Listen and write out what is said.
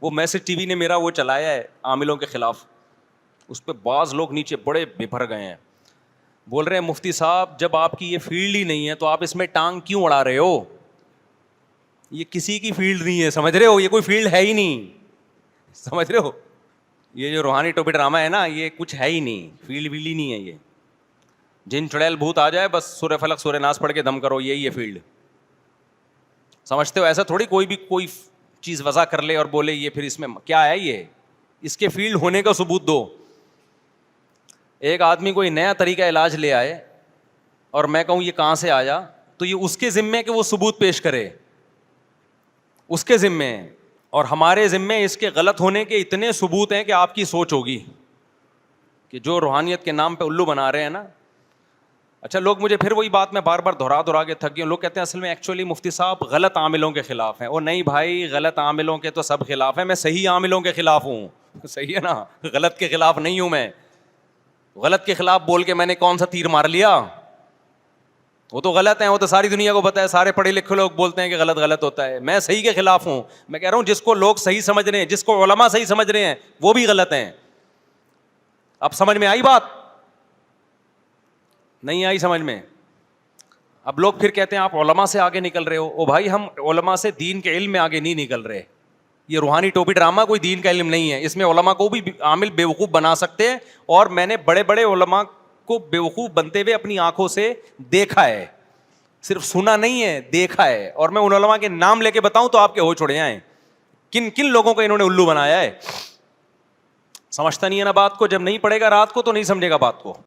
وہ message T V نے میرا وہ چلایا ہے عاملوں کے خلاف, اس پہ بعض لوگ نیچے بڑے بھر گئے ہیں, بول رہے ہیں مفتی صاحب جب آپ کی یہ فیلڈ ہی نہیں ہے تو آپ اس میں ٹانگ کیوں اڑا رہے ہو, یہ کسی کی فیلڈ نہیں ہے, سمجھ رہے ہو, یہ کوئی فیلڈ ہے ہی نہیں, سمجھ رہے ہو, یہ جو روحانی ٹوپی ڈرامہ ہے نا یہ کچھ ہے ہی نہیں, فیلڈ ویلڈ ہی نہیں ہے, یہ جن چڑیل بھوت آ جائے بس سورہ فلق سورہ ناس پڑھ کے دم کرو, یہی ہے فیلڈ, سمجھتے ہو, ایسا تھوڑی کوئی بھی کوئی چیز وضع کر لے اور بولے یہ پھر اس میں کیا ہے, یہ اس کے فیلڈ ہونے کا ثبوت دو. ایک آدمی کوئی نیا طریقہ علاج لے آئے اور میں کہوں یہ کہاں سے آیا, تو یہ اس کے ذمے ہے کہ وہ ثبوت پیش کرے, اس کے ذمے ہے, اور ہمارے ذمے اس کے غلط ہونے کے اتنے ثبوت ہیں کہ آپ کی سوچ ہوگی کہ جو روحانیت کے نام پہ الو بنا رہے ہیں نا. اچھا لوگ مجھے پھر وہی بات میں بار بار دہرا کے تھک گئے, لوگ کہتے ہیں اصل میں ایکچولی مفتی صاحب غلط عاملوں کے خلاف ہیں. اور نہیں بھائی, غلط عاملوں کے تو سب خلاف ہیں, میں صحیح عاملوں کے خلاف ہوں, صحیح ہے نا, غلط کے خلاف نہیں ہوں میں. غلط کے خلاف بول کے میں نے کون سا تیر مار لیا, وہ تو غلط ہیں, وہ تو ساری دنیا کو پتا ہے, سارے پڑھے لکھے لوگ بولتے ہیں کہ غلط غلط ہوتا ہے. میں صحیح کے خلاف ہوں, میں کہہ رہا ہوں جس کو لوگ صحیح سمجھ رہے ہیں, جس کو علماء صحیح سمجھ رہے ہیں وہ بھی غلط ہیں. اب سمجھ میں آئی بات, نہیں آئی سمجھ میں؟ اب لوگ پھر کہتے ہیں آپ علماء سے آگے نکل رہے ہو. او بھائی ہم علماء سے دین کے علم میں آگے نہیں نکل رہے, یہ روحانی ٹوپی ڈرامہ کوئی دین کا علم نہیں ہے, اس میں علماء کو بھی عامل بیوقوف بنا سکتے ہیں, اور میں نے بڑے بڑے علماء کو بیوقوف بنتے ہوئے اپنی آنکھوں سے دیکھا ہے, صرف سنا نہیں ہے, دیکھا ہے. اور میں ان علماء کے نام لے کے بتاؤں تو آپ کے ہو چھوڑے جائیں, کن کن لوگوں کو انہوں نے الو بنایا ہے. سمجھتا نہیں ہے نا بات کو, جب نہیں پڑھے گا رات کو تو نہیں سمجھے گا بات کو.